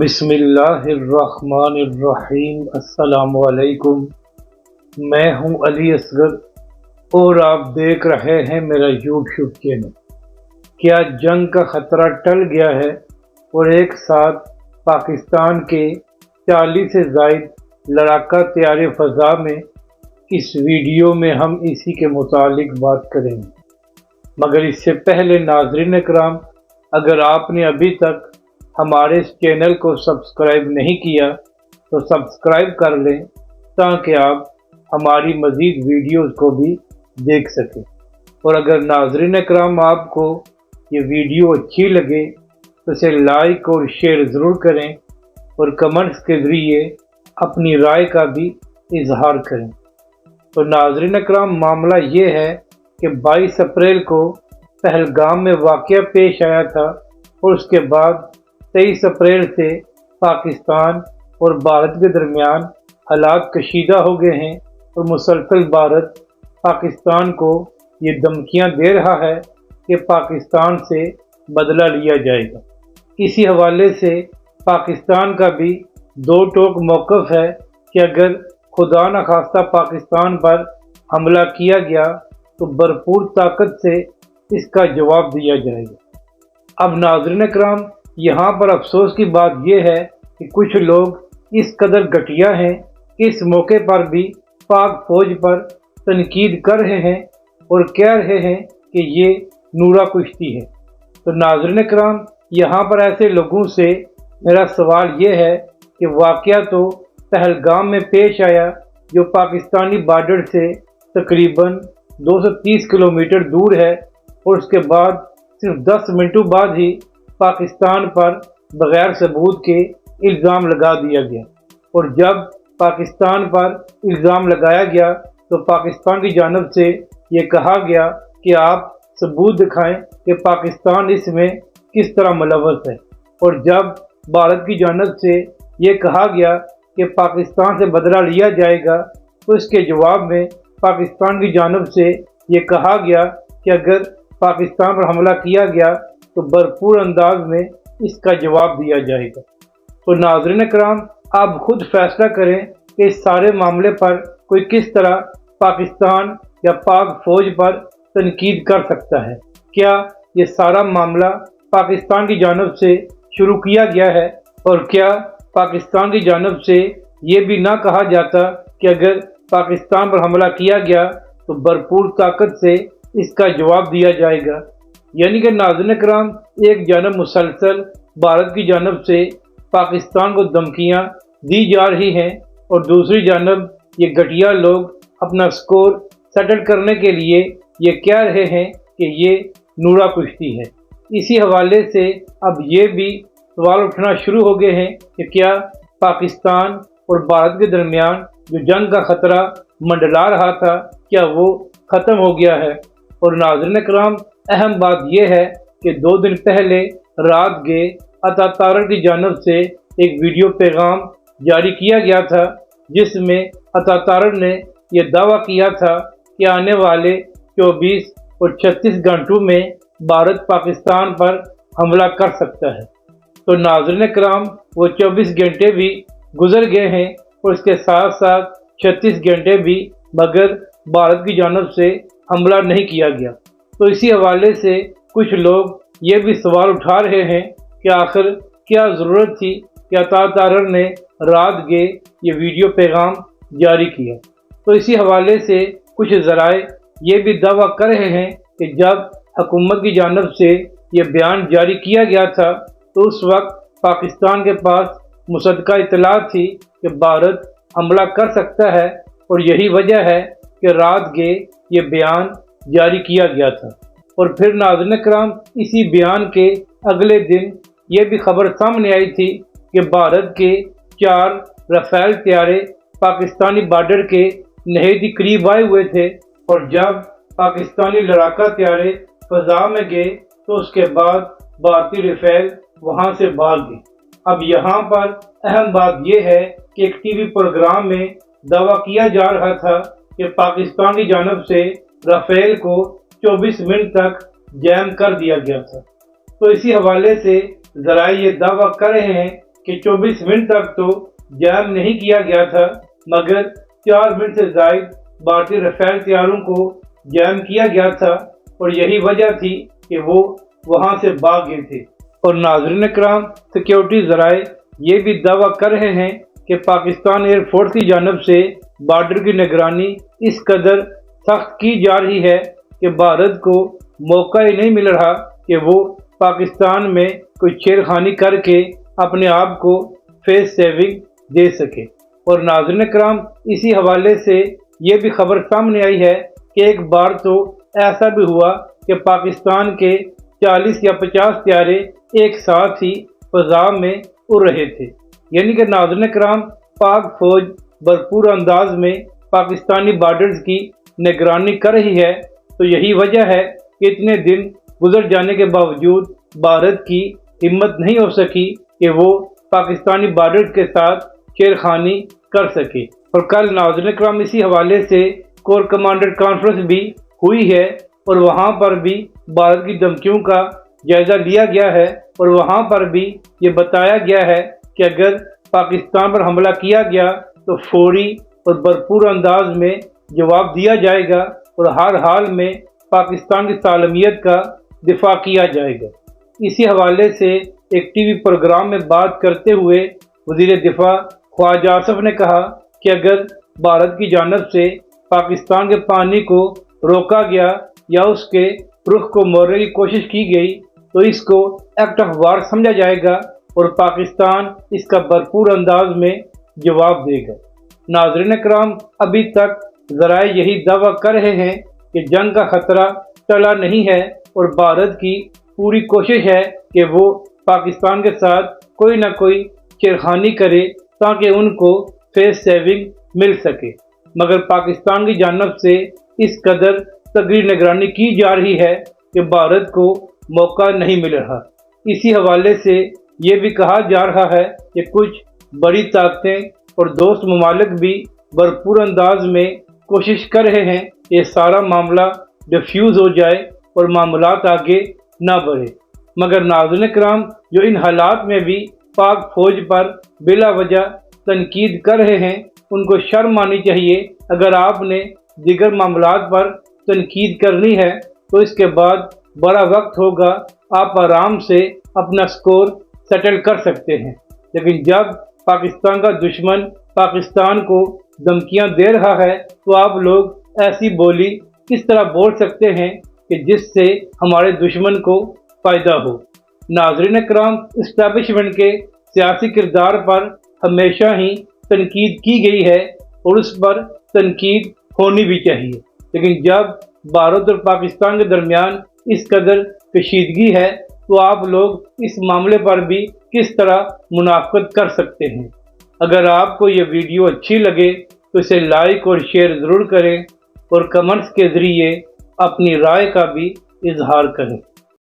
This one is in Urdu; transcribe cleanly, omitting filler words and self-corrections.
بسم اللہ الرحمن الرحیم۔ السلام علیکم، میں ہوں علی اصغر اور آپ دیکھ رہے ہیں میرا یوٹیوب چینل۔ کیا جنگ کا خطرہ ٹل گیا ہے اور ایک ساتھ پاکستان کے 40 سے زائد لڑاکا طیارے فضا میں؟ اس ویڈیو میں ہم اسی کے متعلق بات کریں گے، مگر اس سے پہلے ناظرین اکرام، اگر آپ نے ابھی تک ہمارے اس چینل کو سبسکرائب نہیں کیا تو سبسکرائب کر لیں تاکہ آپ ہماری مزید ویڈیوز کو بھی دیکھ سکیں۔ اور اگر ناظرین اکرام آپ کو یہ ویڈیو اچھی لگے تو اسے لائک اور شیئر ضرور کریں اور کمنٹس کے ذریعے اپنی رائے کا بھی اظہار کریں۔ تو ناظرین اکرام، معاملہ یہ ہے کہ 22 اپریل کو پہلگام میں واقعہ پیش آیا تھا اور اس کے بعد 23 اپریل سے پاکستان اور بھارت کے درمیان حالات کشیدہ ہو گئے ہیں اور مسلسل بھارت پاکستان کو یہ دھمکیاں دے رہا ہے کہ پاکستان سے بدلہ لیا جائے گا۔ اسی حوالے سے پاکستان کا بھی دو ٹوک موقف ہے کہ اگر خدا نخواستہ پاکستان پر حملہ کیا گیا تو بھرپور طاقت سے اس کا جواب دیا جائے گا۔ اب ناظرین اکرام، یہاں پر افسوس کی بات یہ ہے کہ کچھ لوگ اس قدر گھٹیا ہیں کہ اس موقع پر بھی پاک فوج پر تنقید کر رہے ہیں اور کہہ رہے ہیں کہ یہ نورا کشتی ہے۔ تو ناظرین اکرام، یہاں پر ایسے لوگوں سے میرا سوال یہ ہے کہ واقعہ تو پہلگام میں پیش آیا جو پاکستانی بارڈر سے تقریباً 230 کلومیٹر دور ہے، اور اس کے بعد صرف 10 منٹوں بعد ہی پاکستان پر بغیر ثبوت کے الزام لگا دیا گیا۔ اور جب پاکستان پر الزام لگایا گیا تو پاکستان کی جانب سے یہ کہا گیا کہ آپ ثبوت دکھائیں کہ پاکستان اس میں کس طرح ملوث ہے، اور جب بھارت کی جانب سے یہ کہا گیا کہ پاکستان سے بدلہ لیا جائے گا تو اس کے جواب میں پاکستان کی جانب سے یہ کہا گیا کہ اگر پاکستان پر حملہ کیا گیا تو بھرپور انداز میں اس کا جواب دیا جائے گا۔ تو ناظرین اکرام، آپ خود فیصلہ کریں کہ اس سارے معاملے پر کوئی کس طرح پاکستان یا پاک فوج پر تنقید کر سکتا ہے۔ کیا یہ سارا معاملہ پاکستان کی جانب سے شروع کیا گیا ہے، اور کیا پاکستان کی جانب سے یہ بھی نہ کہا جاتا کہ اگر پاکستان پر حملہ کیا گیا تو بھرپور طاقت سے اس کا جواب دیا جائے گا؟ یعنی کہ ناظرین اکرام، ایک جانب مسلسل بھارت کی جانب سے پاکستان کو دھمکیاں دی جا رہی ہیں اور دوسری جانب یہ گھٹیا لوگ اپنا سکور سیٹل کرنے کے لیے یہ کہہ رہے ہیں کہ یہ نورا کشتی ہے۔ اسی حوالے سے اب یہ بھی سوال اٹھنا شروع ہو گئے ہیں کہ کیا پاکستان اور بھارت کے درمیان جو جنگ کا خطرہ منڈلا رہا تھا، کیا وہ ختم ہو گیا ہے؟ اور ناظرین اکرام، اہم بات یہ ہے کہ 2 دن پہلے رات گئے اتاتارک کی جانب سے ایک ویڈیو پیغام جاری کیا گیا تھا جس میں اتاتارک نے یہ دعویٰ کیا تھا کہ آنے والے 24 اور 36 گھنٹوں میں بھارت پاکستان پر حملہ کر سکتا ہے۔ تو ناظرین کرام، وہ 24 گھنٹے بھی گزر گئے ہیں اور اس کے ساتھ ساتھ 36 گھنٹے بھی، مگر بھارت کی جانب سے حملہ نہیں کیا گیا۔ تو اسی حوالے سے کچھ لوگ یہ بھی سوال اٹھا رہے ہیں کہ آخر کیا ضرورت تھی کہ اتاتارک نے رات گئے یہ ویڈیو پیغام جاری کیا؟ تو اسی حوالے سے کچھ ذرائع یہ بھی دعویٰ کر رہے ہیں کہ جب حکومت کی جانب سے یہ بیان جاری کیا گیا تھا تو اس وقت پاکستان کے پاس مصدقہ اطلاع تھی کہ بھارت حملہ کر سکتا ہے، اور یہی وجہ ہے کہ رات گئے یہ بیان جاری کیا گیا تھا۔ اور پھر ناظرین کرام، اسی بیان کے اگلے دن یہ بھی خبر سامنے آئی تھی کہ بھارت کے 4 رافیل طیارے پاکستانی بارڈر کے نہایت قریب آئے ہوئے تھے، اور جب پاکستانی لڑاکا طیارے فضا میں گئے تو اس کے بعد بھارتی رافیل وہاں سے بھاگ گئے۔ اب یہاں پر اہم بات یہ ہے کہ ایک ٹی وی پروگرام میں دعویٰ کیا جا رہا تھا کہ پاکستان کی جانب سے رافیل کو 24 منٹ تک جیم کر دیا گیا تھا۔ تو اسی حوالے سے ذرائع یہ دعویٰ کر رہے ہیں کہ 24 منٹ تک تو جام نہیں کیا گیا تھا، مگر 4 منٹ سے زائد بھارتی رافیل طیاروں کو جام کیا گیا تھا، اور یہی وجہ تھی کہ وہ وہاں سے بھاگ گئے تھے۔ اور ناظرین کرام، سیکیورٹی ذرائع یہ بھی دعویٰ کر رہے ہیں کہ پاکستان ایئر فورس کی جانب سے بارڈر کی نگرانی اس قدر سخت کی جا رہی ہے کہ بھارت کو موقع ہی نہیں مل رہا کہ وہ پاکستان میں کوئی چھیڑخانی کر کے اپنے آپ کو فیس سیونگ دے سکے۔ اور ناظرین کرام، اسی حوالے سے یہ بھی خبر سامنے آئی ہے کہ ایک بار تو ایسا بھی ہوا کہ پاکستان کے 40 یا 50 طیارے ایک ساتھ ہی فضا میں اڑ رہے تھے۔ یعنی کہ ناظرین کرام، پاک فوج بھرپور انداز میں پاکستانی بارڈرز کی نگرانی کر رہی ہے، تو یہی وجہ ہے کہ اتنے دن گزر جانے کے باوجود بھارت کی ہمت نہیں ہو سکی کہ وہ پاکستانی بارڈرز کے ساتھ چھیڑخانی کر سکے۔ اور کل ناظرین کرام، اسی حوالے سے کور کمانڈر کانفرنس بھی ہوئی ہے، اور وہاں پر بھی بھارت کی دھمکیوں کا جائزہ لیا گیا ہے، اور وہاں پر بھی یہ بتایا گیا ہے کہ اگر پاکستان پر حملہ کیا گیا تو فوری اور بھرپور انداز میں جواب دیا جائے گا، اور ہر حال میں پاکستان کی سالمیت کا دفاع کیا جائے گا۔ اسی حوالے سے ایک ٹی وی پروگرام میں بات کرتے ہوئے وزیر دفاع خواجہ آصف نے کہا کہ اگر بھارت کی جانب سے پاکستان کے پانی کو روکا گیا یا اس کے رخ کو موڑنے کی کوشش کی گئی تو اس کو ایکٹ آف وار سمجھا جائے گا، اور پاکستان اس کا بھرپور انداز میں جواب دے گا۔ ناظرین کرام، ابھی تک ذرائع یہی دعویٰ کر رہے ہیں کہ جنگ کا خطرہ ٹلا نہیں ہے، اور بھارت کی پوری کوشش ہے کہ وہ پاکستان کے ساتھ کوئی نہ کوئی چھیڑخانی کرے تاکہ ان کو فیس سیونگ مل سکے، مگر پاکستان کی جانب سے اس قدر تگڑی نگرانی کی جا رہی ہے کہ بھارت کو موقع نہیں مل رہا۔ اسی حوالے سے یہ بھی کہا جا رہا ہے کہ کچھ بڑی طاقتیں اور دوست ممالک بھی بھرپور انداز میں کوشش کر رہے ہیں کہ یہ سارا معاملہ ڈیفیوز ہو جائے اور معاملات آگے نہ بڑھے، مگر ناظرین کرام، جو ان حالات میں بھی پاک فوج پر بلا وجہ تنقید کر رہے ہیں، ان کو شرم آنی چاہیے۔ اگر آپ نے دیگر معاملات پر تنقید کرنی ہے تو اس کے بعد بڑا وقت ہوگا، آپ آرام سے اپنا سکور سیٹل کر سکتے ہیں، لیکن جب پاکستان کا دشمن پاکستان کو دھمکیاں دے رہا ہے تو آپ لوگ ایسی بولی کس طرح بول سکتے ہیں کہ جس سے ہمارے دشمن کو فائدہ ہو۔ ناظرین کرام، اسٹیبلشمنٹ کے سیاسی کردار پر ہمیشہ ہی تنقید کی گئی ہے اور اس پر تنقید ہونی بھی چاہیے، لیکن جب بھارت اور پاکستان کے درمیان اس قدر کشیدگی ہے تو آپ لوگ اس معاملے پر بھی کس طرح منافقت کر سکتے ہیں۔ اگر آپ کو یہ ویڈیو اچھی لگے تو اسے لائک اور شیئر ضرور کریں، اور کمنٹس کے ذریعے اپنی رائے کا بھی اظہار کریں۔